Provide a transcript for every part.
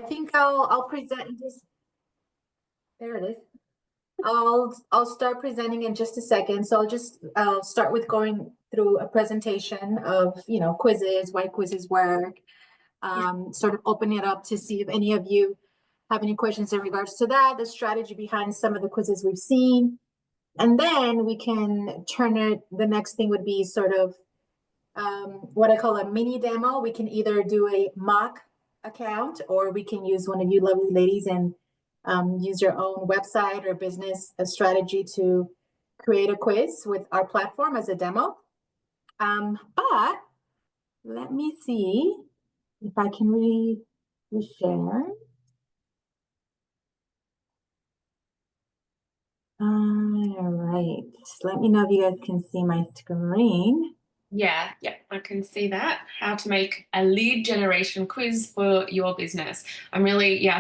think I'll present this. There it is. I'll start presenting in just a second. So I'll just start with going through a presentation of, quizzes, why quizzes work, sort of open it up to see if any of you have any questions in regards to that, the strategy behind some of the quizzes we've seen. And then we can turn it, the next thing would be sort of what I call a mini demo. We can either do a mock account, or we can use one of you lovely ladies and use your own website or business strategy to create a quiz with our platform as a demo. But let me see if I can reshare. All right, let me know if you guys can see my screen. Yeah, I can see that. How to make a lead generation quiz for your business. I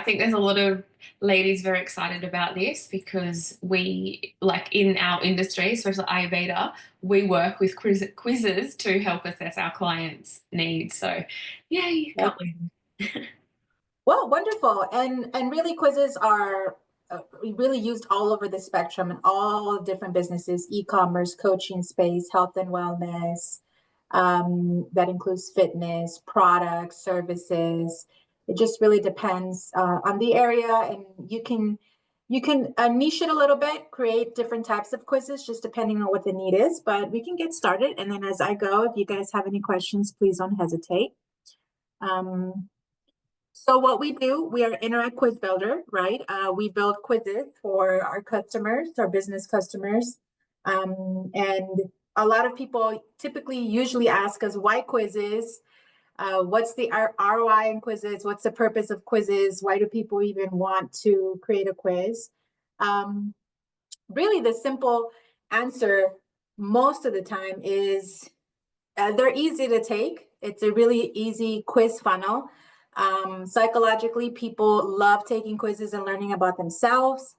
think there's a lot of ladies very excited about this because we, like in our industry, especially Ayurveda, we work with quizzes to help assess our clients' needs. So, yay, can't wait. Well, wonderful. And really quizzes are really used all over the spectrum in all different businesses, e-commerce, coaching space, health and wellness. That includes fitness, products, services. It just really depends on the area, and you can niche it a little bit, create different types of quizzes just depending on what the need is. But we can get started, and then as I go, if you guys have any questions, please don't hesitate. So what we do, we are Interact Quiz Builder, right? We build quizzes for our customers, our business customers. And a lot of people usually ask us why quizzes, what's the ROI in quizzes, what's the purpose of quizzes, why do people even want to create a quiz? Really the simple answer most of the time is they're easy to take. It's a really easy quiz funnel. Psychologically, people love taking quizzes and learning about themselves.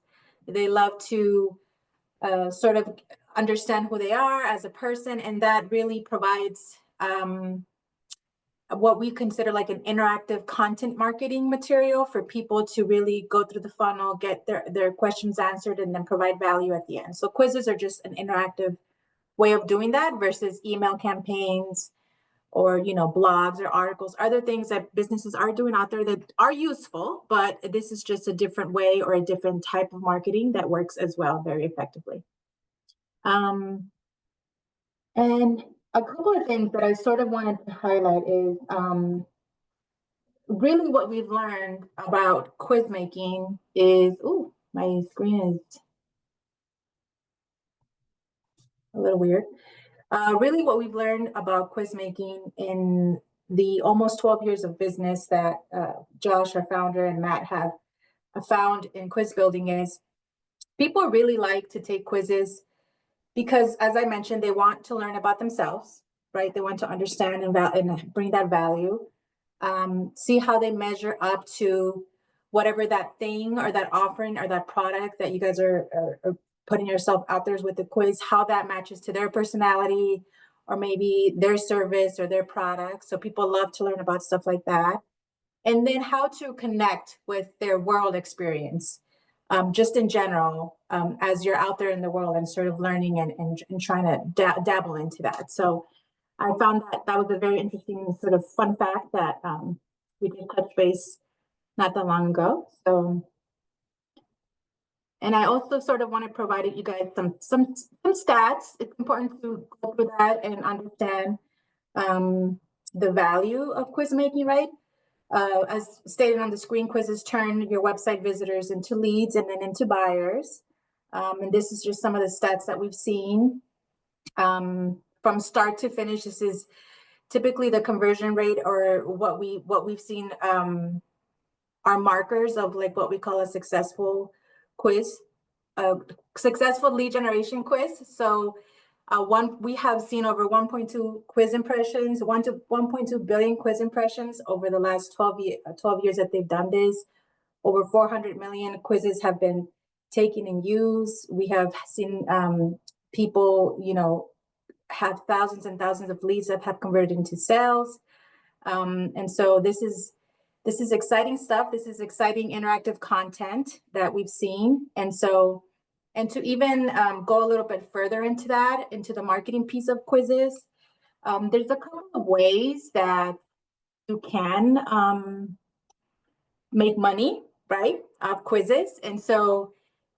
They love to sort of understand who they are as a person, and that really provides what we consider like an interactive content marketing material for people to really go through the funnel, get their questions answered, and then provide value at the end. So quizzes are just an interactive way of doing that versus email campaigns or blogs or articles, other things that businesses are doing out there that are useful, but this is just a different way or a different type of marketing that works as well very effectively. And a couple of things that I sort of wanted to highlight is really what we've learned about quiz making is, my screen is a little weird. Really what we've learned about quiz making in the almost 12 years of business that Josh, our founder, and Matt have found in quiz building is people really like to take quizzes because, as I mentioned, they want to learn about themselves, right? They want to understand and bring that value, see how they measure up to whatever that thing or that offering or that product that you guys are putting yourself out there with the quiz, how that matches to their personality or maybe their service or their product. So people love to learn about stuff like that. And then how to connect with their world experience, just in general, as you're out there in the world and sort of learning and trying to dabble into that. So I found that was a very interesting sort of fun fact that we did touch base not that long ago. So, and I also sort of want to provide you guys some stats. It's important to go through that and understand the value of quiz making, right? As stated on the screen, quizzes turn your website visitors into leads and then into buyers. And this is just some of the stats that we've seen from start to finish. This is typically the conversion rate, or what we've seen are markers of like what we call a successful quiz, successful lead generation quiz. So we have seen over 1.2 quiz impressions, 1.2 billion quiz impressions over the last 12 years that they've done this. Over 400 million quizzes have been taken and used. We have seen people, have thousands and thousands of leads that have converted into sales. And so this is this is exciting stuff. This is exciting interactive content that we've seen. And so, and to even go a little bit further into that, into the marketing piece of quizzes, there's a couple of ways that you can make money, right, off quizzes. And so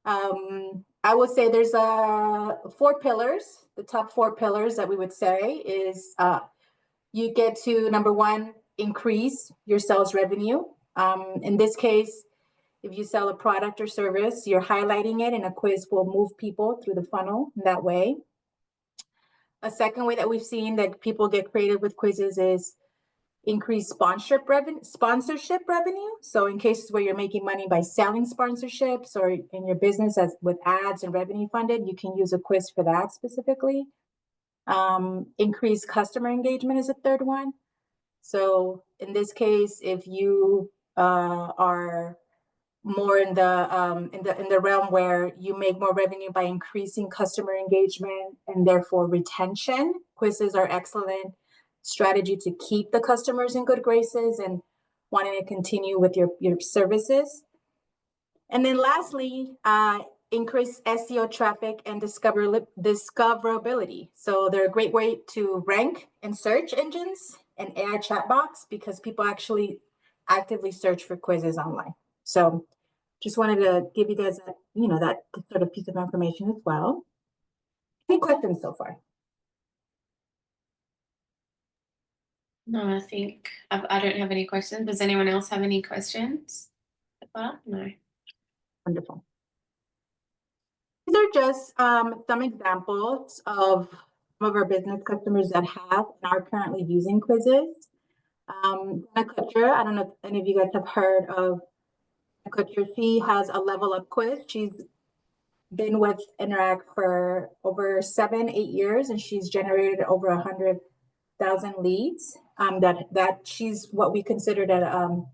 I would say there's 4 pillars. The top 4 pillars that we would say is you get to, number 1, increase your sales revenue. In this case, if you sell a product or service, you're highlighting it, and a quiz will move people through the funnel in that way. A second way that we've seen that people get creative with quizzes is increase sponsorship revenue. So in cases where you're making money by selling sponsorships, or in your business as with ads and revenue funded, you can use a quiz for that specifically. Increase customer engagement is a third one. So in this case, if you are more in the realm where you make more revenue by increasing customer engagement and therefore retention, quizzes are excellent strategy to keep the customers in good graces and wanting to continue with your services. And then lastly, increase SEO traffic and discoverability. So they're a great way to rank in search engines and AI chatbots, because people actually actively search for quizzes online. So just wanted to give you guys that, that sort of piece of information as well. Any questions so far? No, I think I don't have any questions. Does anyone else have any questions? No. Wonderful. These are just some examples of some of our business customers that have and are currently using quizzes. Jenna Kutcher, I don't know if any of you guys have heard of Jenna Kutcher. She has a level up quiz. She's been with Interact for over 7-8 years, and she's generated over 100,000 leads. That she's what we consider that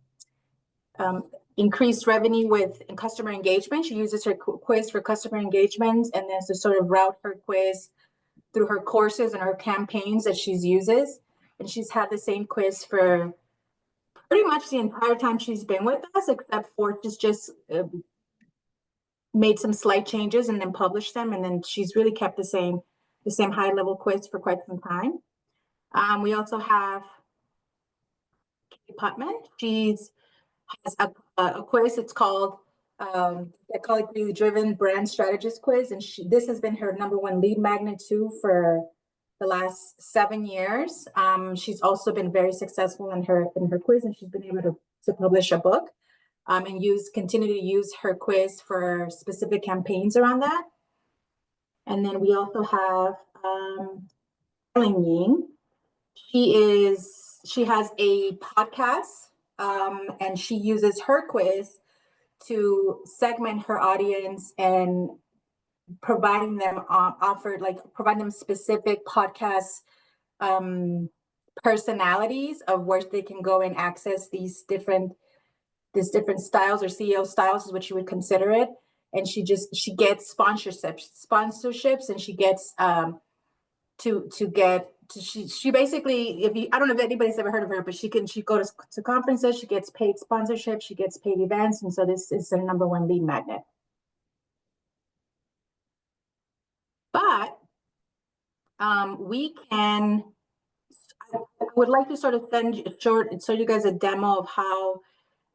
increased revenue with customer engagement. She uses her quiz for customer engagement, and then to sort of route her quiz through her courses and her campaigns that she uses. And she's had the same quiz for pretty much the entire time she's been with us, except for just made some slight changes and then published them. And then she's really kept the same high level quiz for quite some time. We also have Katie Putman. She's has a quiz. It's called Psychologically Driven Brand Strategist Quiz, and this has been her #1 lead magnet too for the last 7 years. She's also been very successful in her quiz, and she's been able to publish a book and continue to use her quiz for specific campaigns around that. And then we also have Ellen Ying. She has a podcast. And she uses her quiz to segment her audience and providing them providing them specific podcast personalities of where they can go and access these different styles, or CEO styles is what you would consider it. And she gets sponsorships, and she gets she basically, I don't know if anybody's ever heard of her, but she goes to conferences, she gets paid sponsorship, she gets paid events, and so this is her #1 lead magnet. But I would like to sort of show you guys a demo of how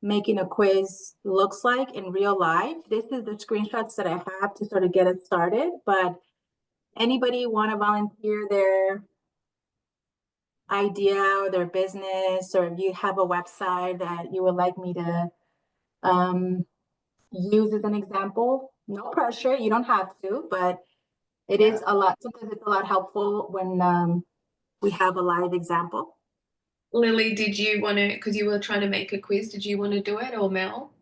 making a quiz looks like in real life. This is the screenshots that I have to sort of get it started, but anybody want to volunteer their idea or their business, or if you have a website that you would like me to use as an example? No pressure, you don't have to, but it is sometimes it's a lot helpful when we have a live example. Lily, did you want to, because you were trying to make a quiz, did you want to do it, or Mel?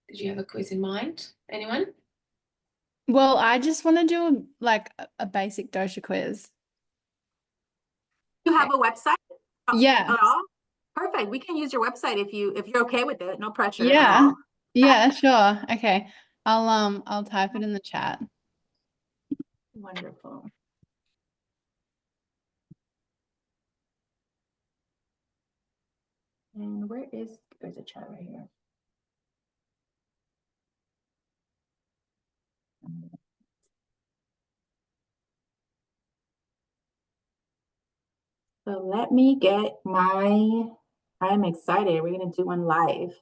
Did you have a quiz in mind? Anyone? Well, I just want to do a basic dosha quiz. You have a website? Yeah. At all? Perfect. We can use your website if you're okay with it. No pressure. Yeah. Yeah, sure. Okay. I'll type it in the chat. Wonderful. And where is There's a chat right here. So let me get I'm excited. We're gonna do one live.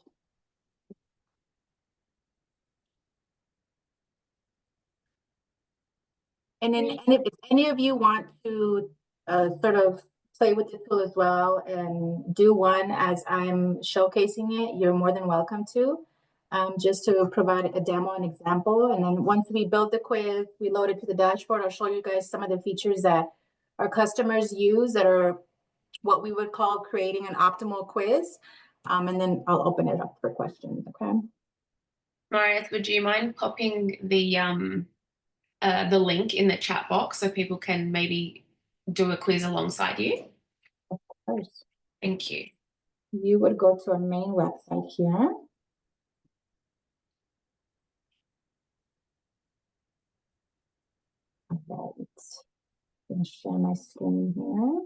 And then if any of you want to sort of play with the tool as well and do one as I'm showcasing it, you're more than welcome to. Just to provide a demo and example. And then once we build the quiz, we load it to the dashboard, I'll show you guys some of the features that our customers use that are what we would call creating an optimal quiz. And then I'll open it up for questions, okay? Marius, would you mind popping the link in the chat box so people can maybe do a quiz alongside you? Of course. Thank you. You would go to our main website here. Right. I'm gonna share my screen here.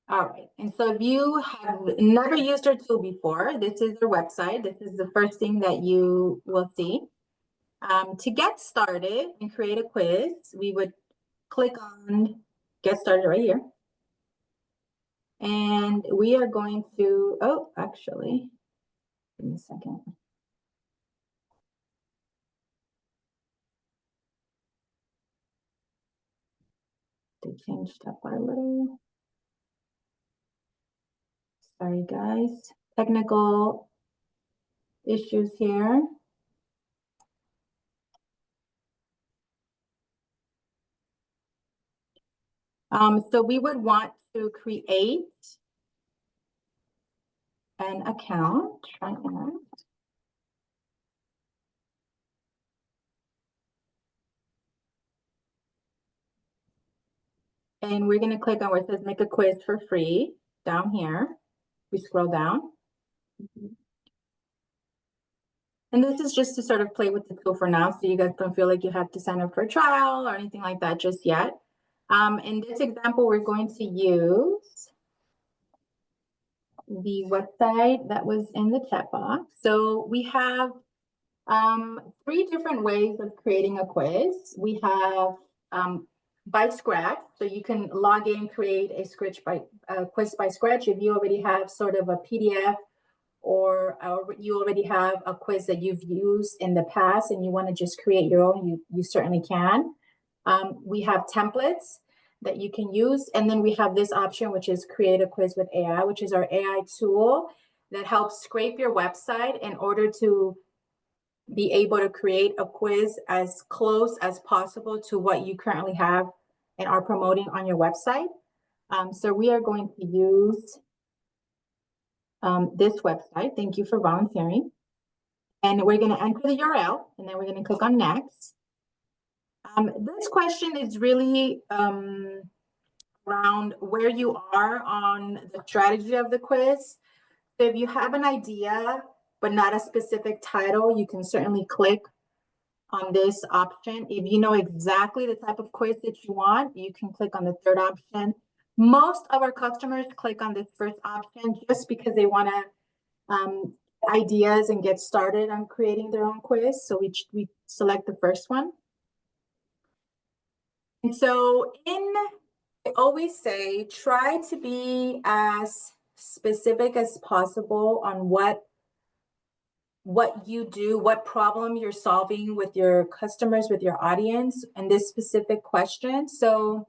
All right, and so if you have never used our tool before, this is our website. This is the first thing that you will see. To get started and create a quiz, we would click on Get Started right here. And we are going to, oh, actually, give me a second. To change that part a little. Sorry, guys. Technical issues here. So we would want to create an account right now. And we're going to click on where it says make a quiz for free down here. We scroll down. And this is just to sort of play with the tool for now, so you guys don't feel like you have to sign up for a trial or anything like that just yet. In this example, we're going to use the website that was in the chat box. So we have 3 different ways of creating a quiz. We have by Scratch, so you can log in, create a quiz by Scratch if you already have sort of a PDF or you already have a quiz that you've used in the past and you want to just create your own, you certainly can. We have templates that you can use, and then we have this option, which is create a quiz with AI, which is our AI tool that helps scrape your website in order to be able to create a quiz as close as possible to what you currently have and are promoting on your website. So we are going to use this website. Thank you for volunteering. And we're going to enter the URL, and then we're going to click on next. This question is really around where you are on the strategy of the quiz. So if you have an idea, but not a specific title, you can certainly click on this option. If you know exactly the type of quiz that you want, you can click on the 3rd option. Most of our customers click on this first option just because they want to ideas and get started on creating their own quiz. So we select the first one. And so I always say, try to be as specific as possible on what you do, what problem you're solving with your customers, with your audience, and this specific question. So,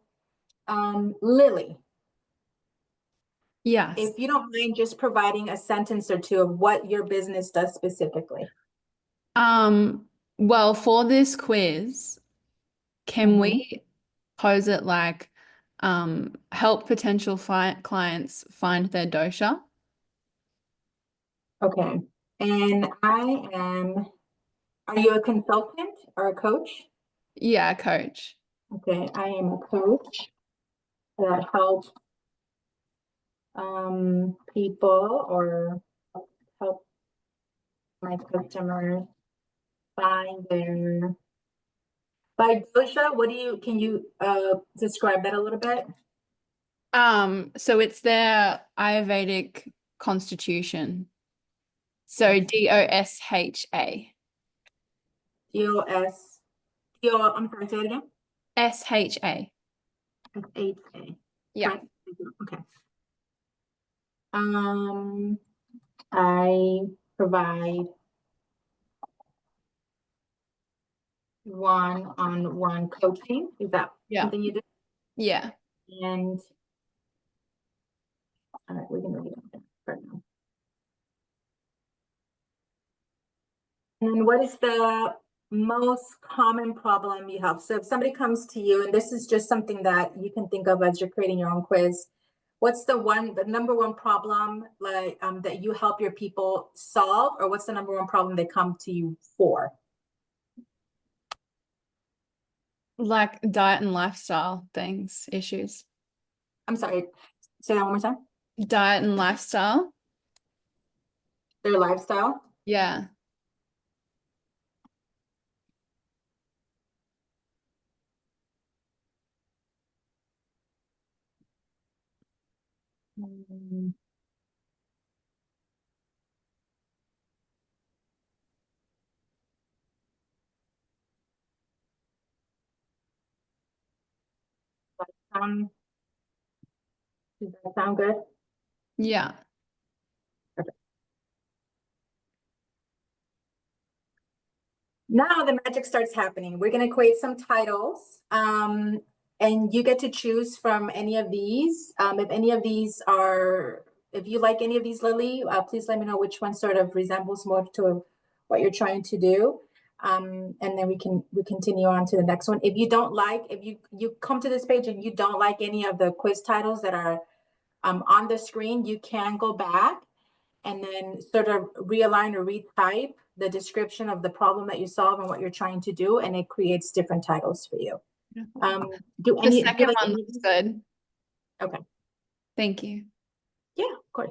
Lily, Yes. if you don't mind just providing a sentence or two of what your business does specifically. Well, for this quiz, can we pose it like help potential clients find their dosha? Okay. And are you a consultant or a coach? Yeah, coach. Okay, I am a coach that helps people or help my customers find their by dosha. Can you describe that a little bit? So it's their Ayurvedic constitution. So DOSHA. DOS. I'm sorry, say it again. SHA. SHA. Yeah. Right. Okay. I provide one-on-one coaching. Is that Yeah. something you do? Yeah. And all right, we're gonna leave it right now. And what is the most common problem you have? So if somebody comes to you, and this is just something that you can think of as you're creating your own quiz, what's the number one problem like that you help your people solve, or what's the number one problem they come to you for? Like diet and lifestyle issues. I'm sorry, say that one more time. Diet and lifestyle. Their lifestyle. Yeah. Does that sound good? Yeah. Now the magic starts happening. We're going to create some titles, and you get to choose from any of these. If any of these if you like any of these, Lily, please let me know which one sort of resembles more to what you're trying to do. And then we continue on to the next one. If you don't like, if you come to this page and you don't like any of the quiz titles that are on the screen, you can go back and then sort of realign or retype the description of the problem that you solve and what you're trying to do, and it creates different titles for you. The second one looks good. Okay. Thank you. Yeah, of course.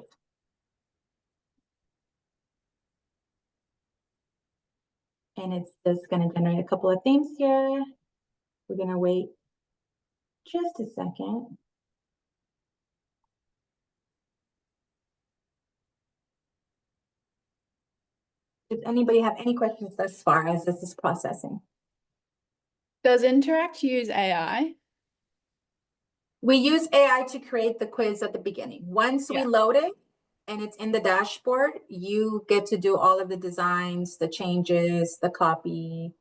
And it's just going to generate a couple of themes here. We're going to wait just a second. Does anybody have any questions thus far as this is processing? Does Interact use AI? We use AI to create the quiz at the beginning. Once we load it and it's in the dashboard, you get to do all of the designs, the changes, the copy,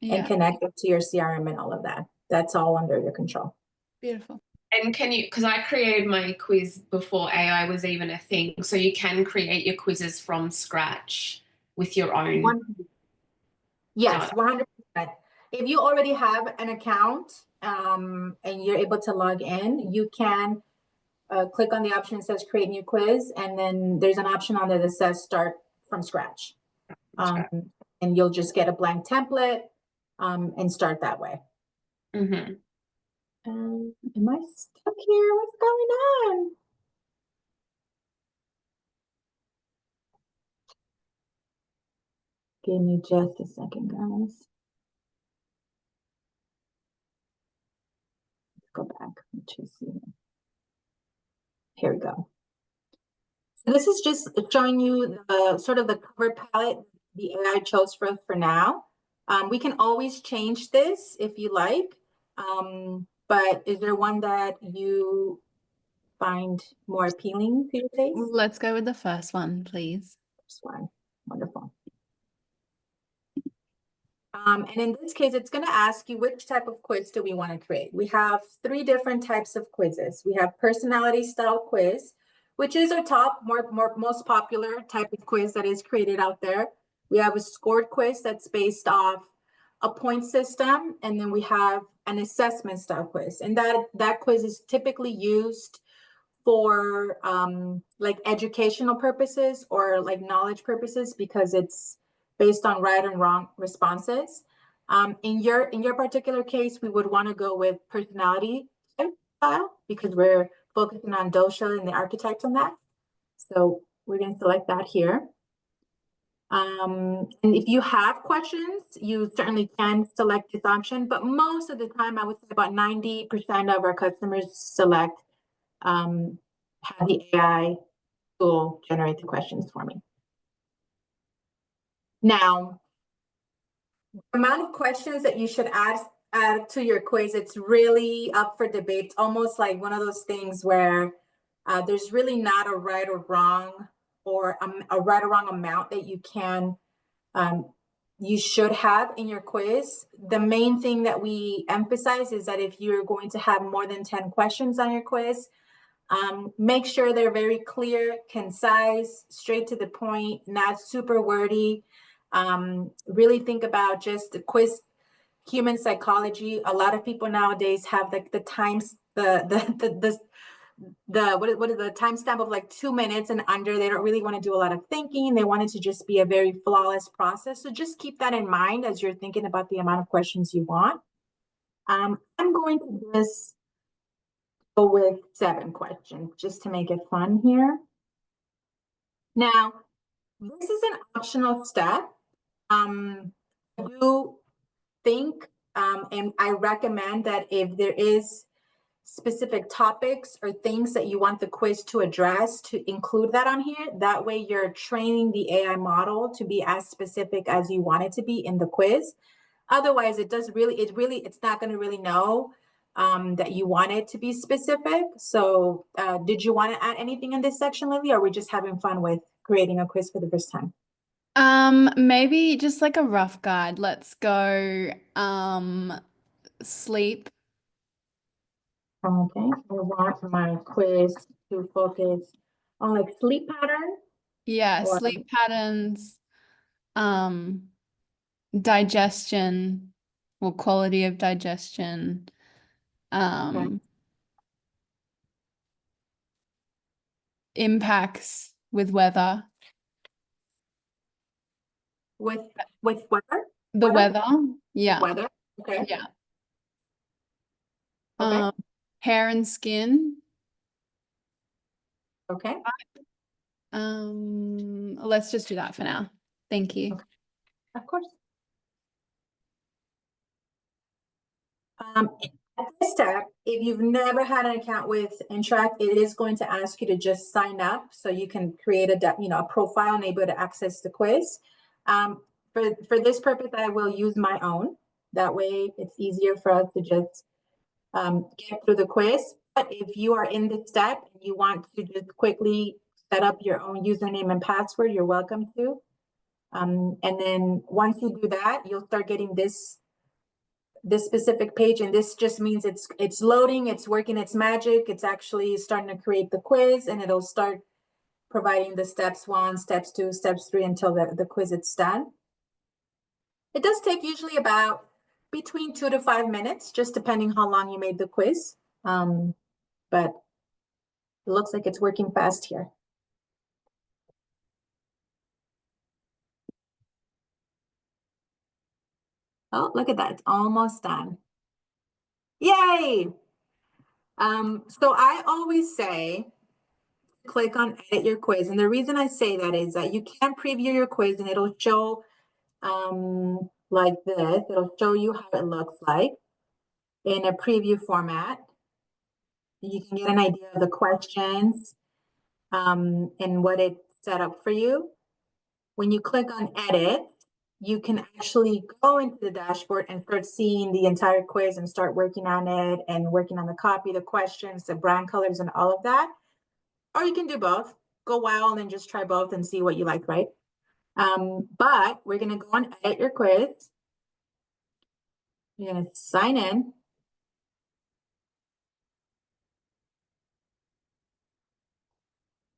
and connect it to your CRM and all of that. That's all under your control. Beautiful. And can you, because I created my quiz before AI was even a thing, so you can create your quizzes from scratch with your own. Yes, 100%. If you already have an account and you're able to log in, you can click on the option that says create new quiz, and then there's an option on there that says start from scratch. And you'll just get a blank template and start that way. Mm-hmm. Am I stuck here? What's going on? Give me just a second, guys. Let's go back. Let's see. Here we go. So this is just showing you the sort of the cover palette the AI chose for us for now. We can always change this if you like, but is there one that you find more appealing to your taste? Let's go with the first one, please. First one, wonderful. And in this case, it's going to ask you which type of quiz do we want to create. We have 3 different types of quizzes. We have personality style quiz, which is our top, most popular type of quiz that is created out there. We have a scored quiz that's based off a point system, and then we have an assessment style quiz. And that quiz is typically used for like educational purposes or like knowledge purposes because it's based on right and wrong responses. In your particular case, we would want to go with personality style because we're focusing on dosha and the archetypes on that. So we're going to select that here. And if you have questions, you certainly can select this option, but most of the time, I would say about 90% of our customers select have the AI tool generate the questions for me. Now, the amount of questions that you should add to your quiz, it's really up for debate. It's almost like one of those things where there's really not a right or wrong, or a right or wrong amount that you should have in your quiz. The main thing that we emphasize is that if you're going to have more than 10 questions on your quiz, make sure they're very clear, concise, straight to the point, not super wordy. Really think about just the quiz, human psychology. A lot of people nowadays have like the times, what is the timestamp of like 2 minutes and under. They don't really want to do a lot of thinking. They want it to just be a very flawless process. So just keep that in mind as you're thinking about the amount of questions you want. I'm going to just go with 7 questions just to make it fun here. Now, this is an optional step. I do think, and I recommend that if there is specific topics or things that you want the quiz to address, to include that on here. That way you're training the AI model to be as specific as you want it to be in the quiz. Otherwise, it's not going to really know that you want it to be specific. So did you want to add anything in this section, Lily, or are we just having fun with creating a quiz for the first time? Maybe just like a rough guide. Let's go sleep. Okay, I want my quiz to focus on like sleep pattern. Yeah, Or- sleep patterns, digestion, or quality of digestion, impacts with weather. With weather? The Weather? weather, yeah. Weather, okay. Yeah. Okay. Hair and skin. Okay. Let's just do that for now. Thank you. Okay. Of course. At this step, if you've never had an account with Interact, it is going to ask you to just sign up so you can create a profile and able to access the quiz. For this purpose, I will use my own. That way, it's easier for us to just get through the quiz. But if you are in this step and you want to just quickly set up your own username and password, you're welcome to. And then once you do that, you'll start getting this specific page, and this just means it's loading, it's working its magic, it's actually starting to create the quiz, and it'll start providing the steps 1, steps 2, steps 3 until the quiz is done. It does take usually about between 2 to 5 minutes, just depending how long you made the quiz. But it looks like it's working fast here. Oh, look at that, it's almost done. Yay! So I always say, click on edit your quiz. And the reason I say that is that you can preview your quiz and it'll show like this. It'll show you how it looks like in a preview format. You can get an idea of the questions and what it's set up for you. When you click on edit, you can actually go into the dashboard and start seeing the entire quiz and start working on it and working on the copy, the questions, the brand colors, and all of that. Or you can do both. Go wild and just try both and see what you like, right? But we're going to go on edit your quiz. You're going to sign in.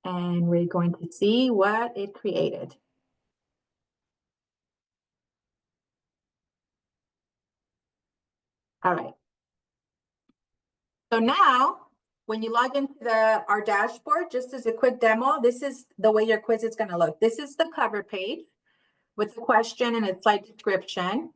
And we're going to see what it created. All right. So now, when you log into our dashboard, just as a quick demo, this is the way your quiz is going to look. This is the cover page with the question and a slight description.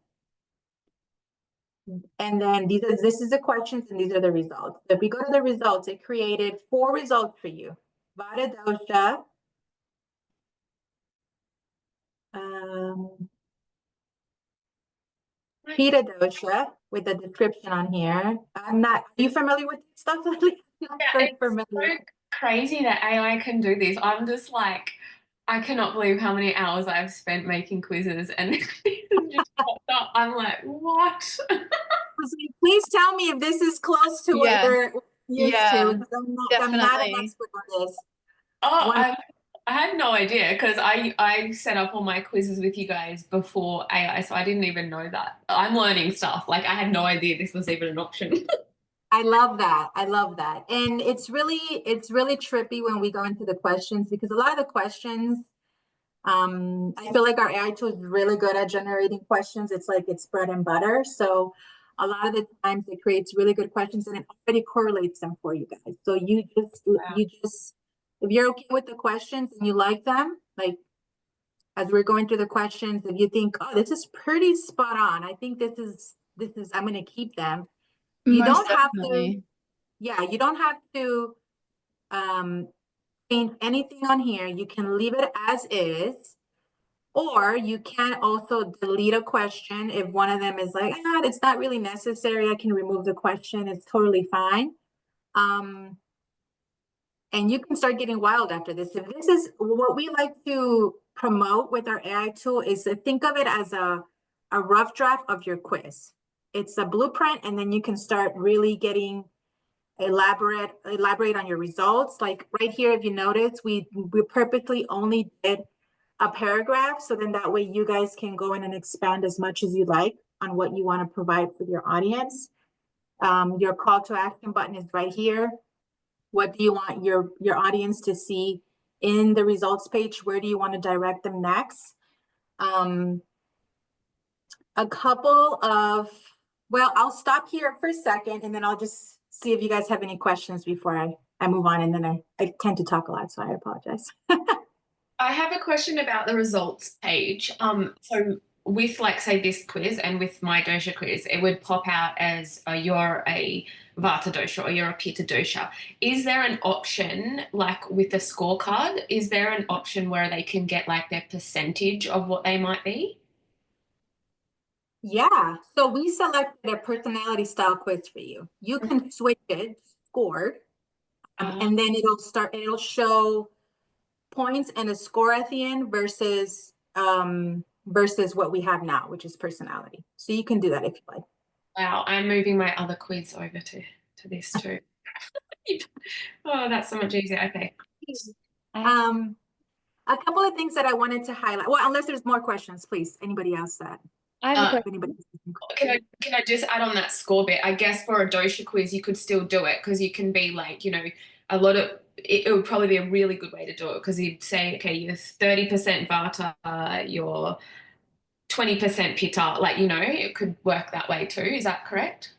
And then this is the questions and these are the results. So if we go to the results, it created 4 results for you. Vata dosha, Pitta dosha with the description on here. Are you familiar with this stuff, Lily? Yeah, Very it's familiar. so crazy that AI can do this. I'm just like, I cannot believe how many hours I've spent making quizzes and it just popped up. I'm like, what? Please tell me if this is close to what Yeah. you're used to, Yeah, because I'm not an definitely. expert on this. Oh, One- I had no idea because I set up all my quizzes with you guys before AI, so I didn't even know that. I'm learning stuff. Like I had no idea this was even an option. I love that. I love that. And it's really trippy when we go into the questions, because a lot of the questions, I feel like our AI tool is really good at generating questions. It's like it's bread and butter. So a lot of the times it creates really good questions and it already correlates them for you guys. So you just, if you're okay with the questions and you like them, like as we're going through the questions, if you think, oh, this is pretty spot on, I think this is, I'm going to keep them. You Most don't have to, definitely. yeah, you don't have to change anything on here. You can leave it as is, or you can also delete a question if one of them is like, ah, it's not really necessary. I can remove the question. It's totally fine. And you can start getting wild after this. If this is what we like to promote with our AI tool, is to think of it as a rough draft of your quiz. It's a blueprint, and then you can start really getting elaborate on your results. Like right here, if you notice, we purposely only did a paragraph, so then that way you guys can go in and expand as much as you like on what you want to provide for your audience. Your call to action button is right here. What do you want your audience to see in the results page? Where do you want to direct them next? A couple of, well, I'll stop here for a second and then I'll just see if you guys have any questions before I move on. And then I tend to talk a lot, so I apologize. I have a question about the results page. So with like say this quiz and with my dosha quiz, it would pop out as you're a Vata dosha or you're a Pitta dosha. Is there an option like with the scorecard? Is there an option where they can get like their percentage of what they might be? Yeah, so we selected a personality style quiz for you. You can switch it, scored, and then it'll show points and a score at the end versus what we have now, which is personality. So you can do that if you like. Wow, I'm moving my other quiz over to this too. Oh, that's so much easier. Okay. A couple of things that I wanted to highlight. Well, unless there's more questions, please. Anybody else that? I have a question. Anybody? Can I just add on that score bit? I guess for a dosha quiz, you could still do it because you can be like, you know, a lot of it would probably be a really good way to do it because you'd say, okay, you're 30% Vata, you're 20% Pitta, like, you know, it could work that way too. Is that correct?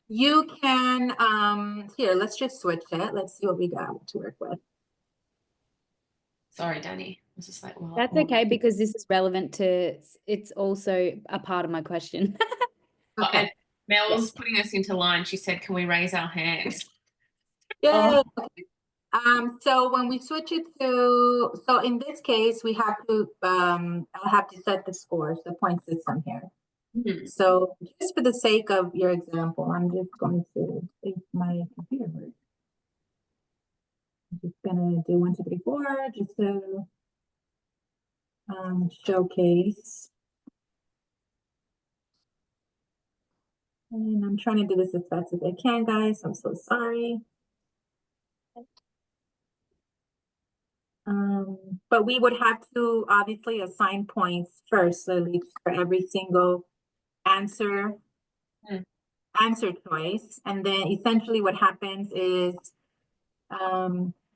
You can, here, let's just switch it. Let's see what we got to work with. Sorry, Danny. I was just like, well, That's okay because this is relevant to, it's also a part of my question. Okay. And Mel's putting us into line. She said, can we raise our hands? Yay. So when we switch it to, so in this case, we have to, I'll have to set the scores, the point system here. Mm-hmm. So just for the sake of your example, I'm just going to take my computer work. I'm just gonna do 1, 2, 3, 4, just to showcase. And I'm trying to do this as fast as I can, guys. I'm so sorry. But we would have to obviously assign points first, so at least for every single answer choice. And then essentially what happens is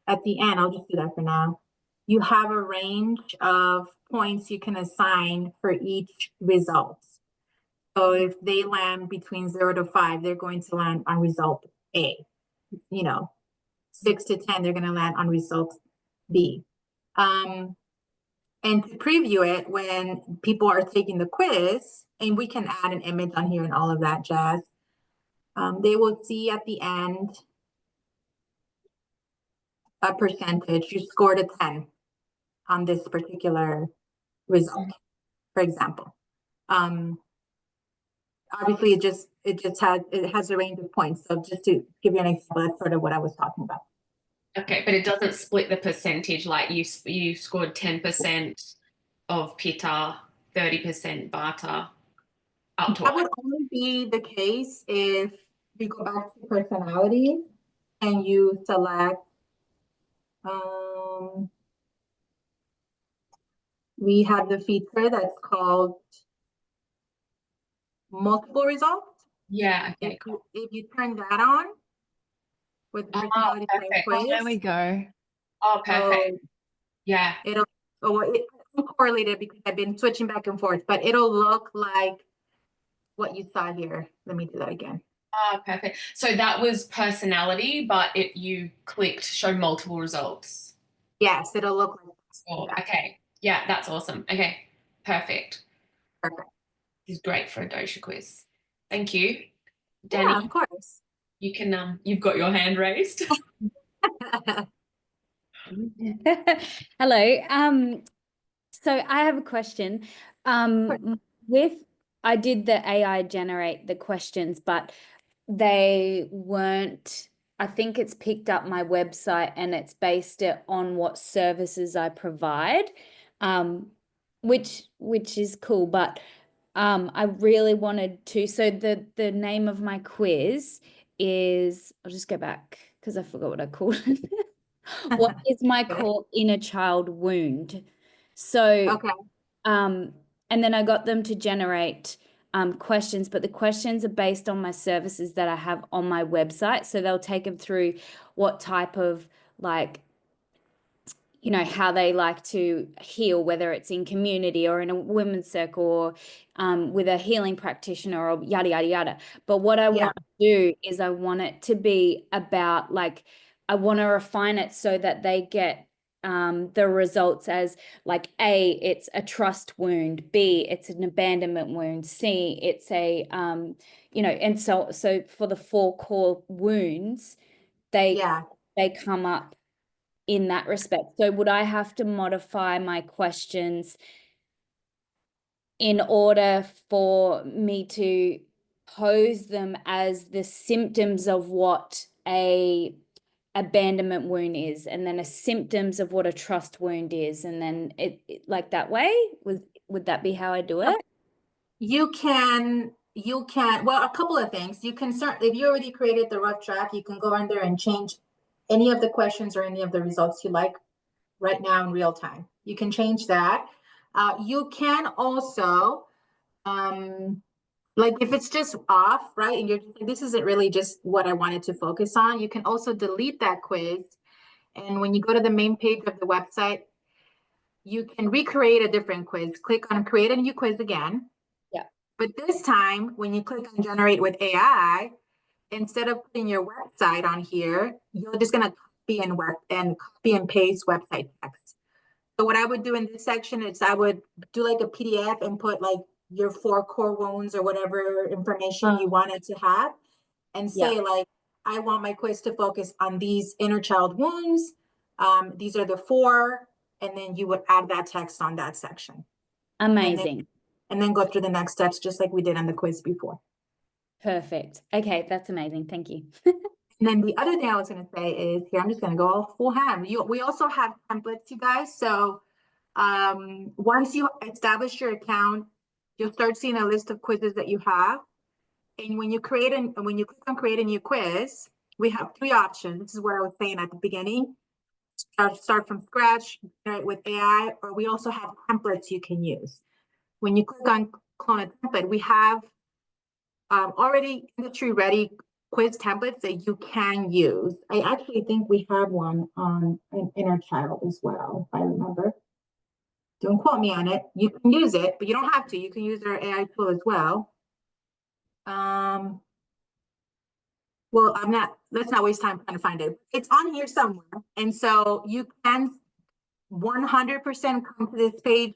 at the end, I'll just do that for now. You have a range of points you can assign for each result. So if they land between 0 to 5, they're going to land on result A. You know, 6 to 10, they're going to land on result B. And to preview it, when people are taking the quiz, and we can add an image on here and all of that jazz, they will see at the end a percentage. You scored a 10 on this particular result, for example. Obviously, it has a range of points. So just to give you an example, that's sort of what I was talking about. Okay, but it doesn't split the percentage, like you scored 10% of Pitta, 30% Vata, up to That would only be the case if we go back to personality and you select, we have the feature that's called multiple results. Yeah, okay, If you turn that on with Oh, personality type perfect. quiz, There we go. Oh, perfect. so Yeah. it'll, it's uncorrelated because I've been switching back and forth, but it'll look like what you saw here. Let me do that again. Oh, perfect. So that was personality, but you clicked show multiple results. Yes, it'll look like Oh, that. okay. Yeah, that's awesome. Okay, perfect. Perfect. This is great for a dosha quiz. Thank you. Yeah, Danny, of course. you can you've got your hand raised. Hello. So I have a question. With I did the AI generate the questions, but they weren't, I think it's picked up my website and it's based it on what services I provide, which is cool, but I really wanted to, so the name of my quiz is, I'll just go back because I forgot what I called it. What is my core inner child wound? So, Okay. and then I got them to generate questions, but the questions are based on my services that I have on my website. So they'll take them through what type of, like, you know, how they like to heal, whether it's in community or in a women's circle or with a healing practitioner or yada, yada, yada. But what I want to do is I want it to be about, like, I want to refine it so that they get the results as, like, A, it's a trust wound, B, it's an abandonment wound, C, it's a, you know, and so for the 4 core wounds, they come up in that respect. So would I have to modify my questions in order for me to pose them as the symptoms of what a abandonment wound is, and then a symptoms of what a trust wound is, and then it like that way? Would that be how I do it? You can, well, a couple of things. You can start, if you already created the rough draft, you can go in there and change any of the questions or any of the results you like right now in real time. You can change that. You can also, like if it's just off, right? And you're just like, this isn't really just what I wanted to focus on. You can also delete that quiz. And when you go to the main page of the website, you can recreate a different quiz. Click on create a new quiz again. Yeah. But this time, when you click on generate with AI, instead of putting your website on here, you're just gonna copy and paste website text. So what I would do in this section is I would do like a PDF and put like your 4 core wounds or whatever information you wanted to have, and say like, I want my quiz to focus on these inner child wounds. These are the 4, and then you would add that text on that section. Amazing. And then go through the next steps, just like we did on the quiz before. Perfect. Okay, that's amazing. Thank you. And then the other thing I was going to say is, here, I'm just going to go all full ham. We also have templates, you guys. So once you establish your account, you'll start seeing a list of quizzes that you have. And when you click on create a new quiz, we have 3 options. This is what I was saying at the beginning. Start from scratch, with AI, or we also have templates you can use. When you click on clone a template, we have already industry ready quiz templates that you can use. I actually think we have one on an inner child as well, if I remember. Don't quote me on it. You can use it, but you don't have to. You can use our AI tool as well. Well, let's not waste time trying to find it. It's on here somewhere. And so you can 100% come to this page,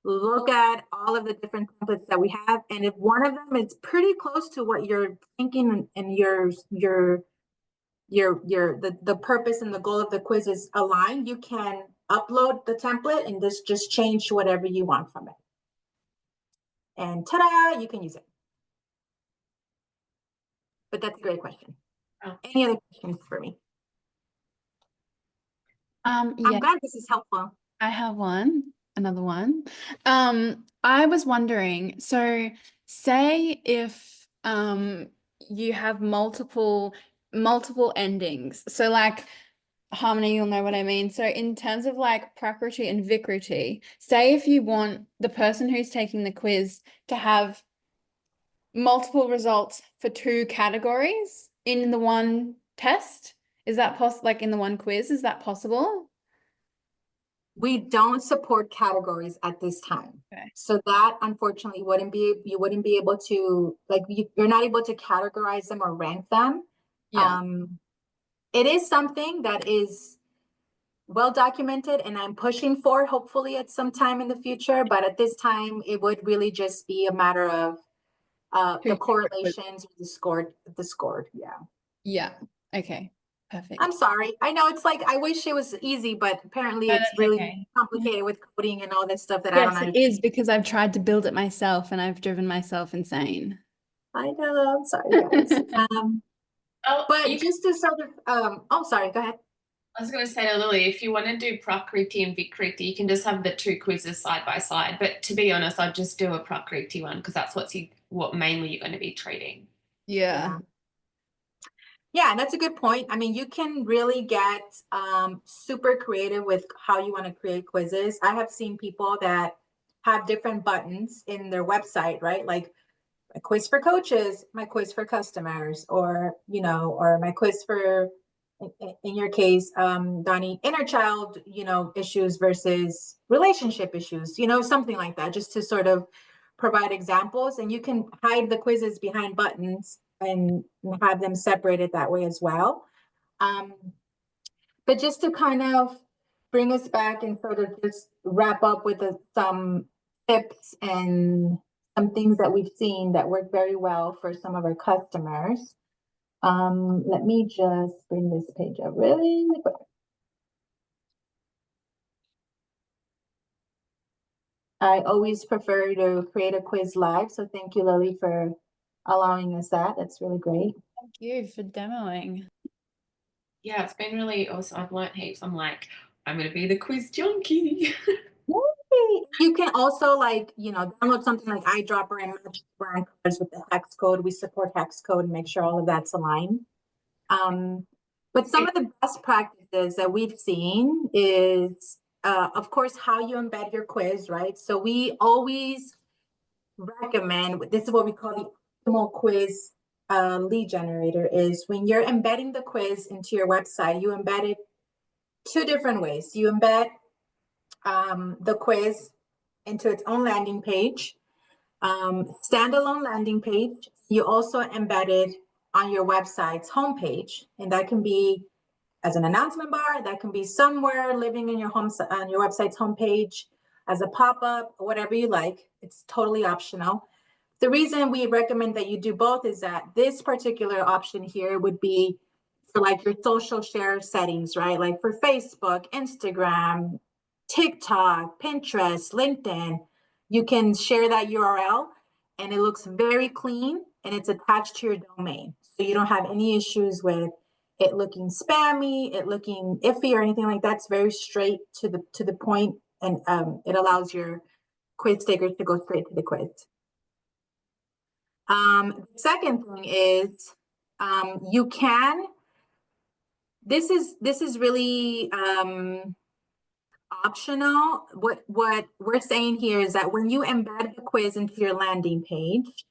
look at all of the different templates that we have. And if one of them is pretty close to what you're thinking and the purpose and the goal of the quiz is aligned, you can upload the template and just change whatever you want from it. And ta-da, you can use it. but that's a great question. Oh. Any other questions for me? Yeah, I'm glad this is helpful. I have another one. I was wondering, so say if you have multiple endings. So like Harmony, you'll know what I mean. So in terms of like Prakriti and Vikriti, say if you want the person who's taking the quiz to have multiple results for 2 categories in the one test, is that possible? Like in the one quiz, is that possible? We don't support categories at this time. Okay. So that unfortunately you wouldn't be able to, like, you're not able to categorize them or rank them. Yeah. It is something that is well documented and I'm pushing for hopefully at some time in the future, but at this time it would really just be a matter of the Who- correlations with the scored. Yeah. Yeah. Okay. Perfect. I'm sorry. I know it's like I wish it was easy, but apparently No, it's that's really okay. complicated with coding and all this stuff that I don't Yes, it understand. is because I've tried to build it myself and I've driven myself insane. I know. I'm sorry, guys. Oh, But you just to sort of, oh, sorry. Go ahead. I was going to say to Lily, if you want to do Prakriti and Vikriti, you can just have the 2 quizzes side by side. But to be honest, I'd just do a Prakriti one because that's what mainly you're going to be treating. Yeah. Yeah, that's a good point. I mean, you can really get super creative with how you want to create quizzes. I have seen people that have different buttons in their website, right? Like my quiz for coaches, my quiz for customers, or, or my quiz for, in your case, Donnie, inner child, issues versus relationship issues, something like that, just to sort of provide examples. And you can hide the quizzes behind buttons and have them separated that way as well. But just to kind of bring us back and sort of just wrap up with some tips and some things that we've seen that work very well for some of our customers. Let me just bring this page up really quick. I always prefer to create a quiz live, so thank you, Lily, for allowing us that. That's really great. Thank you for demoing. Yeah, it's been really awesome. I've learnt heaps. I'm like, I'm going to be the quiz junkie. Yay. You can also download something like iDropper and match brand cards with the hex code. We support hex code and make sure all of that's aligned. But some of the best practices that we've seen is, of course, how you embed your quiz, right? So we always recommend, this is what we call the optimal quiz lead generator, is when you're embedding the quiz into your website, you embed it 2 different ways. You embed the quiz into its own landing page, standalone landing page. You also embed it on your website's homepage, and that can be as an announcement bar, that can be somewhere living in your on your website's homepage as a pop-up, whatever you like. It's totally optional. The reason we recommend that you do both is that this particular option here would be for like your social share settings, right? Like for Facebook, Instagram, TikTok, Pinterest, LinkedIn, you can share that URL and it looks very clean and it's attached to your domain. So you don't have any issues with it looking spammy, it looking iffy or anything like that. It's very straight to the point, and it allows your quiz takers to go straight to the quiz. The second thing is you can, this is really optional. What we're saying here is that when you embed the quiz into your landing page,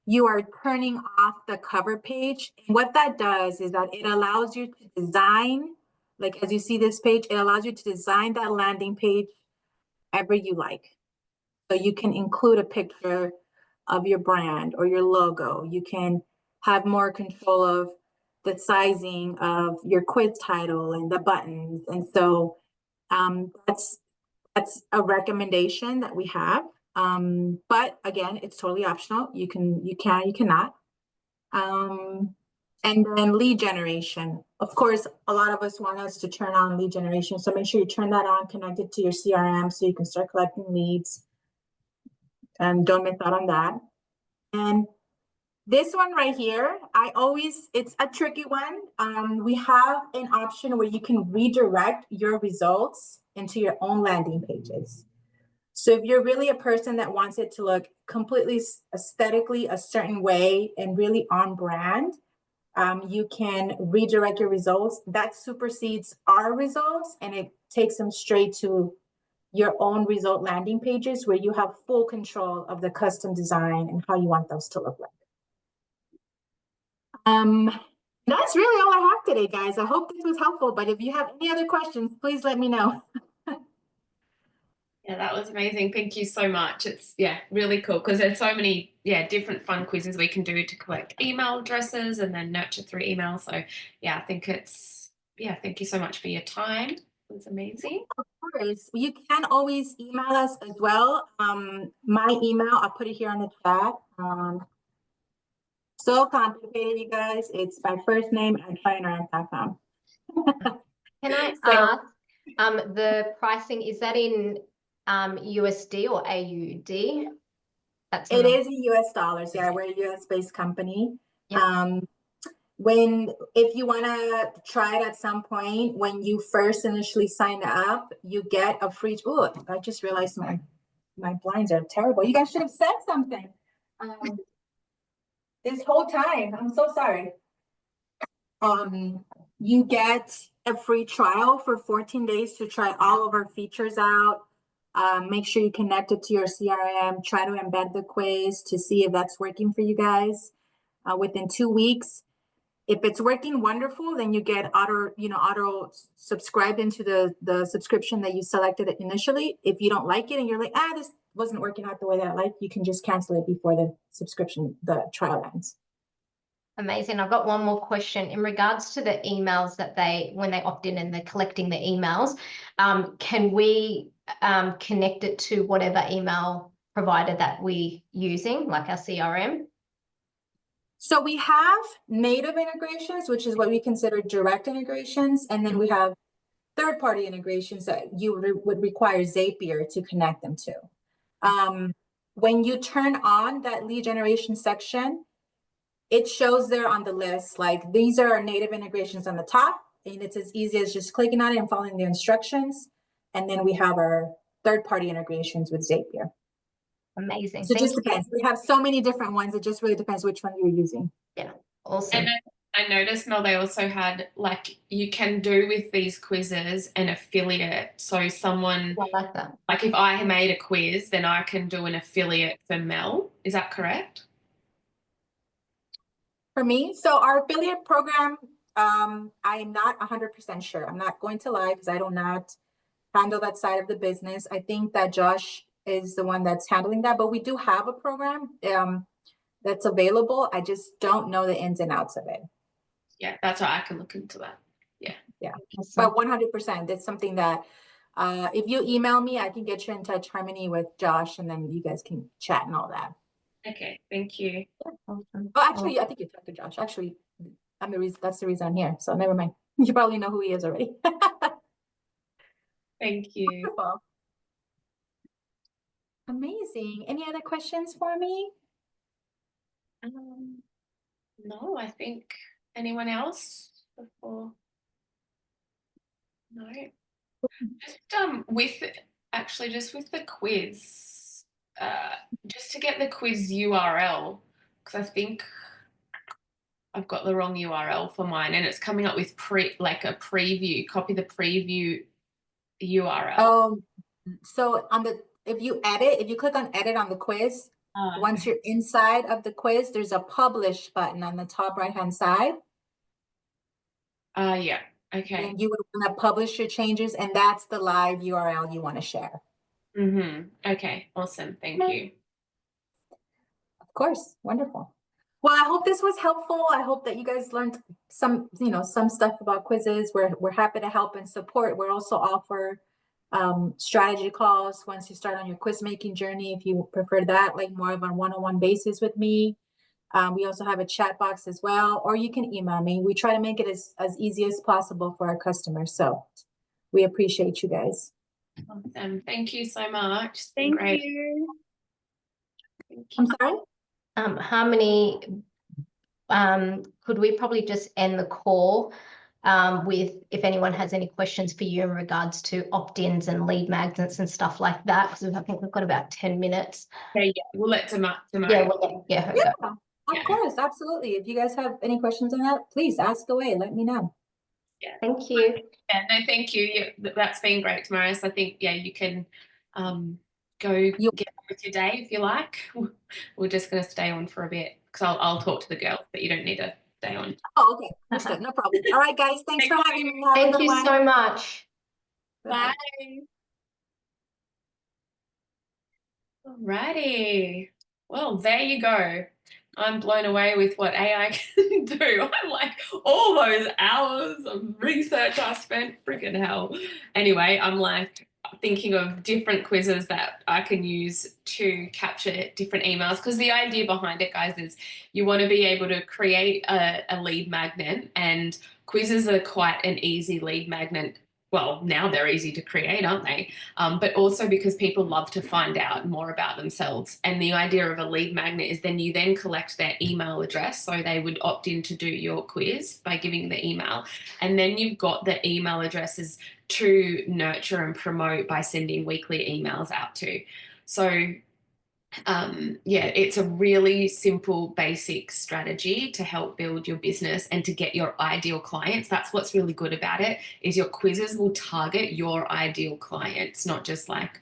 you are turning off the cover page. And what that does is that it allows you to design, like as you see this page, it allows you to design that landing page however you like. So you can include a picture of your brand or your logo. You can have more control of the sizing of your quiz title and the buttons. And so that's a recommendation that we have. But again, it's totally optional. You cannot. And then lead generation. Of course, a lot of us want us to turn on lead generation. So make sure you turn that on, connect it to your CRM so you can start collecting leads. And don't miss out on that. And This one right here, it's a tricky one. We have an option where you can redirect your results into your own landing pages. So if you're really a person that wants it to look completely aesthetically a certain way and really on brand, you can redirect your results. That supersedes our results and it takes them straight to your own result landing pages where you have full control of the custom design and how you want those to look like. That's really all I have today, guys. I hope this was helpful, but if you have any other questions, please let me know. Yeah, that was amazing. Thank you so much. It's really cool because there's so many different fun quizzes we can do to collect email addresses and then nurture through email. So I think thank you so much for your time. It was amazing. Of course, you can always email us as well. My email, I'll put it here on the chat. So complicated, you guys. It's my first name at finerant.com. Can I ask, the pricing, is that in USD or AUD? It is in US dollars. Yeah, we're a US based company. Yeah. If you want to try it at some point, when you first initially sign up, you get a free. Oh, I just realized my blinds are terrible. You guys should have said something this whole time. I'm so sorry. You get a free trial for 14 days to try all of our features out. Make sure you connect it to your CRM. Try to embed the quiz to see if that's working for you guys. Within 2 weeks, if it's working wonderful, then you get auto subscribed into the subscription that you selected initially. If you don't like it and you're like, this wasn't working out the way that I like, you can just cancel it before the trial ends. Amazing. I've got one more question in regards to the emails that when they opt in and they're collecting the emails, can we connect it to whatever email provider that we're using, like our CRM? So we have native integrations, which is what we consider direct integrations. And then we have third-party integrations that you would require Zapier to connect them to. When you turn on that lead generation section, it shows there on the list, like these are our native integrations on the top, and it's as easy as just clicking on it and following the instructions. And then we have our third-party integrations with Zapier. Amazing. So it just depends. We have so many different ones. It just really depends which one you're using. Yeah, awesome. And I noticed, Mel, they also had, like, you can do with these quizzes an affiliate. So someone, I like that. like if I made a quiz, then I can do an affiliate for Mel. Is that correct? For me, so our affiliate program, I am not 100% sure. I'm not going to lie because I do not handle that side of the business. I think that Josh is the one that's handling that, but we do have a program that's available. I just don't know the ins and outs of it. Yeah, that's why I can look into that. Yeah. Awesome. But 100%, that's something that if you email me, I can get you in touch, Harmony, with Josh, and then you guys can chat and all that. Okay, thank you. Awesome. Oh, actually, I think you talked to Josh. Actually, that's the reason I'm here. So never mind. You probably know who he is already. Thank you. Wonderful. Amazing. Any other questions for me? No, I think anyone else before? No. Just with the quiz, just to get the quiz URL, because I think I've got the wrong URL for mine, and it's coming up with like a preview. Copy the preview URL. So if you click on edit on the quiz, once you're inside of the quiz, there's a publish button on the top right-hand side. Yeah. Okay. And you would want to publish your changes, and that's the live URL you want to share. Okay. Awesome. Thank you. Of course. Wonderful. Well, I hope this was helpful. I hope that you guys learned some stuff about quizzes. We're happy to help and support. We're also offer strategy calls once you start on your quiz making journey, if you prefer that, like more of a one-on-one basis with me. We also have a chat box as well, or you can email me. We try to make it as easy as possible for our customers. So we appreciate you guys. Awesome. Thank you so much. Thank Great. you. Thank you. I'm sorry? Harmony, could we probably just end the call with if anyone has any questions for you in regards to opt-ins and lead magnets and stuff like that? Because I think we've got about 10 minutes. Okay, yeah, we'll let Tamara. Yeah, we'll get her Yeah, go. of Yeah. course, absolutely. If you guys have any questions on that, please ask away. Let me know. Thank you. Yeah, no, thank you. That's been great, Tamaris. I think, yeah, you can go get on with your day if you like. We're just going to stay on for a bit because I'll talk to the girls, but you don't need to stay on. Oh, okay. Understood. No problem. All right, guys. Thanks for having me. Have a Thank good you one. so much. Bye. Alrighty. Well, there you go. I'm blown away with what AI can do. I'm like, all those hours of research I spent, freaking hell. Anyway, I'm like thinking of different quizzes that I can use to capture different emails, because the idea behind it, guys, is you want to be able to create a lead magnet, and quizzes are quite an easy lead magnet. Well, now they're easy to create, aren't they? But also because people love to find out more about themselves. And the idea of a lead magnet is then you then collect their email address. So they would opt in to do your quiz by giving the email. And then you've got the email addresses to nurture and promote by sending weekly emails out to. So yeah, it's a really simple, basic strategy to help build your business and to get your ideal clients. That's what's really good about it, is your quizzes will target your ideal clients, not just like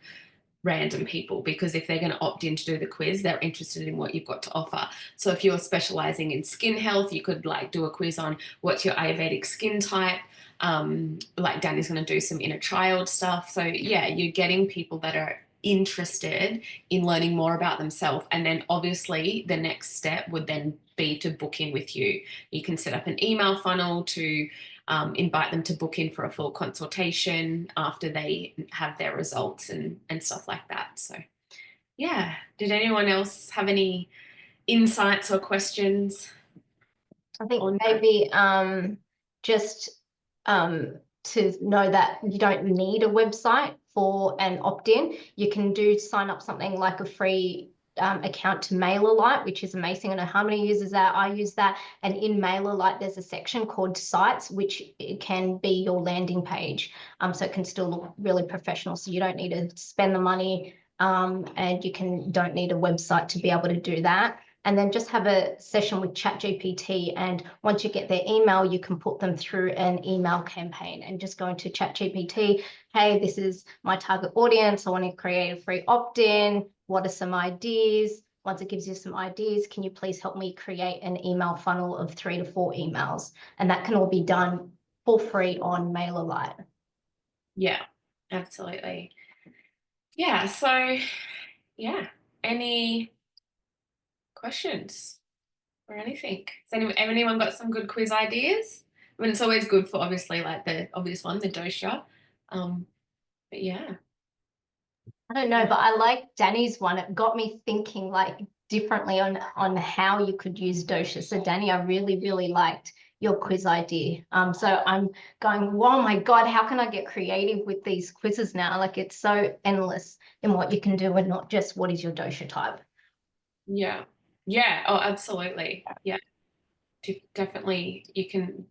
random people, because if they're going to opt in to do the quiz, they're interested in what you've got to offer. So if you're specializing in skin health, you could like do a quiz on what's your Ayurvedic skin type. Like Danny's going to do some inner child stuff. So yeah, you're getting people that are interested in learning more about themselves. And then obviously the next step would then be to book in with you. You can set up an email funnel to invite them to book in for a full consultation after they have their results and stuff like that. So yeah, did anyone else have any insights or questions? I think maybe just to know that you don't need a website for an opt-in. You can sign up something like a free account to MailerLite, which is amazing. I know Harmony uses that. I use that. And in MailerLite, there's a section called Sites, which it can be your landing page. So it can still look really professional. So you don't need to spend the money and you don't need a website to be able to do that. And then just have a session with ChatGPT. And once you get their email, you can put them through an email campaign and just go into ChatGPT. Hey, this is my target audience. I want to create a free opt-in. What are some ideas? Once it gives you some ideas, can you please help me create an email funnel of 3 to 4 emails? And that can all be done for free on MailerLite. Yeah, absolutely. Yeah, so yeah, any questions or anything? Has anyone got some good quiz ideas? I mean, it's always good for obviously like the obvious one, the dosha. But yeah. I don't know, but I like Danny's one. It got me thinking like differently on how you could use dosha. So Danny, I really, really liked your quiz idea. So I'm going, oh my God, how can I get creative with these quizzes now? Like it's so endless in what you can do and not just what is your dosha type. Yeah. Yeah. Oh, absolutely. Yeah. Definitely.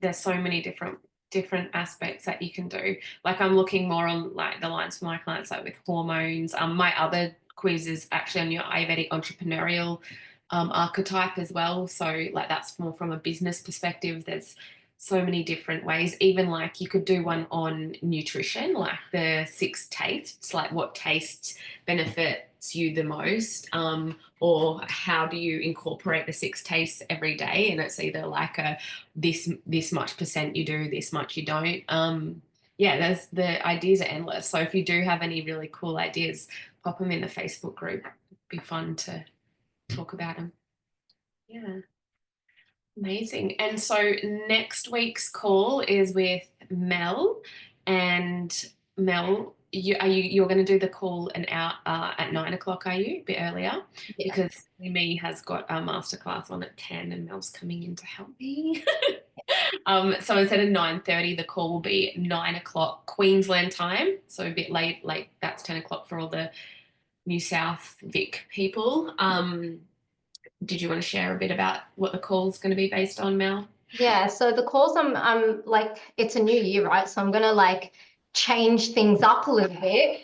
There's so many different aspects that you can do. Like I'm looking more on like the lines for my clients, like with hormones. My other quiz is actually on your Ayurvedic entrepreneurial archetype as well. So like that's more from a business perspective. There's so many different ways. Even like you could do one on nutrition, like the 6 tastes, like what tastes benefits you the most, or how do you incorporate the 6 tastes every day, and it's either like a this much percent you do, this much you don't. Yeah, the ideas are endless. So if you do have any really cool ideas, pop them in the Facebook group. It'd be fun to talk about them. Yeah, amazing. And so next week's call is with Mel, and Mel, you're going to do the call an hour at 9 o'clock, are you? A bit earlier? Yeah. Because me has got a masterclass on at 10 and Mel's coming in to help me. So instead of 9:30, the call will be 9 o'clock Queensland time. So a bit late, that's 10 o'clock for all the New South Vic people. did you want to share a bit about what the call's going to be based on, Mel? Yeah, so the calls, I'm like, it's a new year, right? So I'm gonna like change things up a little bit.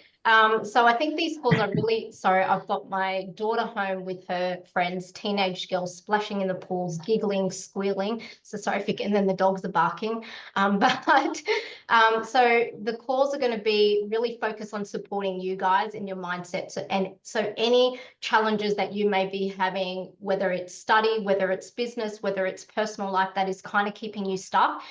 So I think these calls are really, sorry, I've got my daughter home with her friends, teenage girls splashing in the pools, giggling, squealing. So sorry if you can, and then the dogs are barking. So the calls are going to be really focused on supporting you guys in your mindset. So any challenges that you may be having, whether it's study, whether it's business, whether it's personal life, that is kind of keeping you stuck,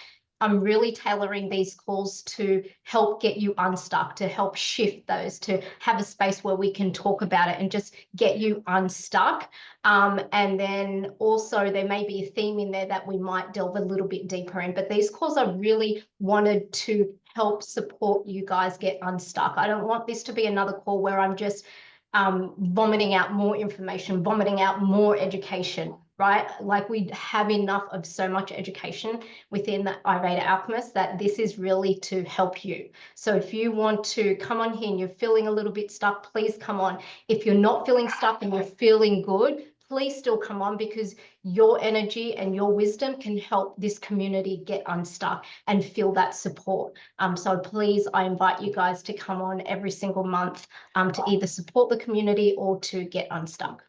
I'm really tailoring these calls to help get you unstuck, to help shift those, to have a space where we can talk about it and just get you unstuck. And then also there may be a theme in there that we might delve a little bit deeper in, but these calls are really wanted to help support you guys get unstuck. I don't want this to be another call where I'm just vomiting out more information, vomiting out more education, right? Like we have enough of so much education within the Ayurveda Alchemist that this is really to help you. So if you want to come on here and you're feeling a little bit stuck, please come on. If you're not feeling stuck and you're feeling good, please still come on, because your energy and your wisdom can help this community get unstuck and feel that support. So please, I invite you guys to come on every single month to either support the community or to get unstuck.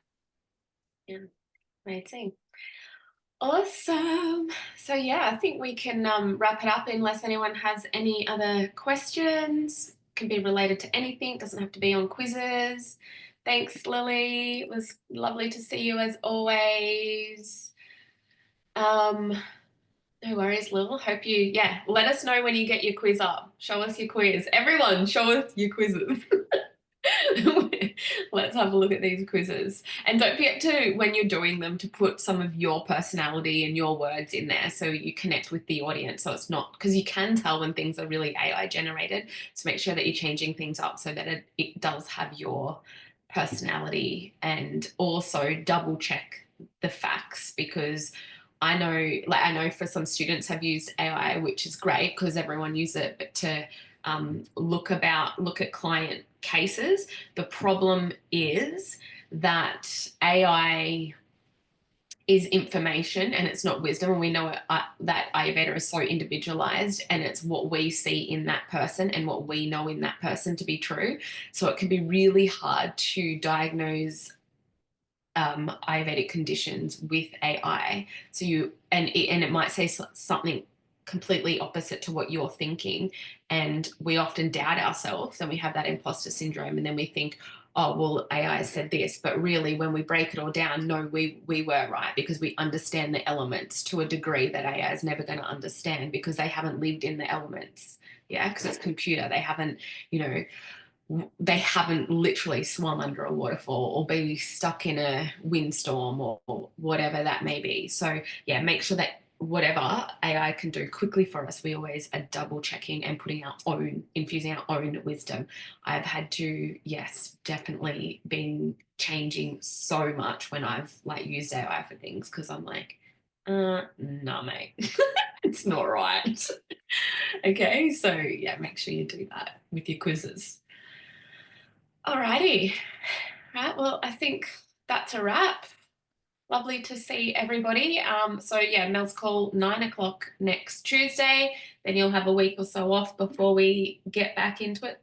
Yeah, amazing. Awesome. So yeah, I think we can wrap it up unless anyone has any other questions. Can be related to anything, doesn't have to be on quizzes. Thanks, Lily. It was lovely to see you as always. No worries, Lil. Hope you, let us know when you get your quiz up. Show us your quiz. Everyone, show us your quizzes. Let's have a look at these quizzes. And don't forget to, when you're doing them, to put some of your personality and your words in there so you connect with the audience. So it's not, because you can tell when things are really AI generated. So make sure that you're changing things up so that it does have your personality, and also double check the facts, because I know for some students have used AI, which is great because everyone uses it, but to look at client cases, the problem is that AI is information and it's not wisdom, and we know that Ayurveda is so individualized, and it's what we see in that person and what we know in that person to be true. So it can be really hard to diagnose Ayurvedic conditions with AI. So it might say something completely opposite to what you're thinking, and we often doubt ourselves, and we have that imposter syndrome, and then we think, oh well, AI said this, but really when we break it all down, no, we were right, because we understand the elements to a degree that AI is never going to understand, because they haven't lived in the elements. Because it's computer. They haven't literally swum under a waterfall or be stuck in a windstorm or whatever that may be. So yeah, make sure that whatever AI can do quickly for us, we always are double checking and infusing our own wisdom. I've had to, definitely been changing so much when I've used AI for things, because I'm like, no, mate, it's not right. Okay, so yeah, make sure you do that with your quizzes. Alrighty, right, well, I think that's a wrap. Lovely to see everybody. So yeah, Mel's call 9 o'clock next Tuesday. Then you'll have a week or so off before we get back into it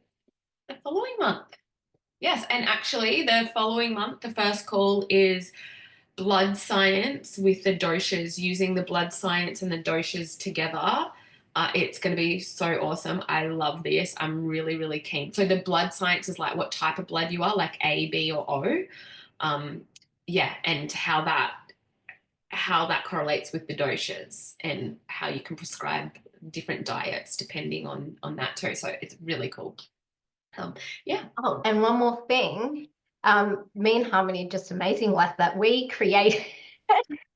the following month. Yes, and actually the following month, the first call is blood science with the doshas, using the blood science and the doshas together. It's going to be so awesome. I love this. I'm really, really keen. So the blood science is like what type of blood you are, like A, B, or O. And how that correlates with the doshas, and how you can prescribe different diets depending on that too. So it's really cool. Oh, and one more thing. Me and Harmony, just amazing like that. We created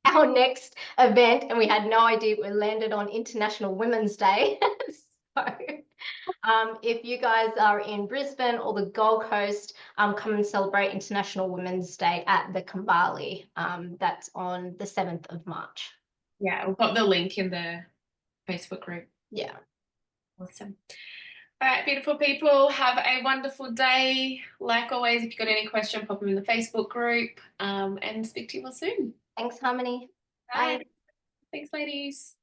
our next event and we had no idea we landed on International Women's Day. So if you guys are in Brisbane or the Gold Coast, come and celebrate International Women's Day at the Kambali. That's on the 7th of March. Yeah, we've got the link in the Facebook group. Yeah. Awesome. All right, beautiful people, have a wonderful day. Like always, if you've got any question, pop them in the Facebook group, and speak to you all soon. Thanks, Harmony. Bye. Bye. Thanks, ladies.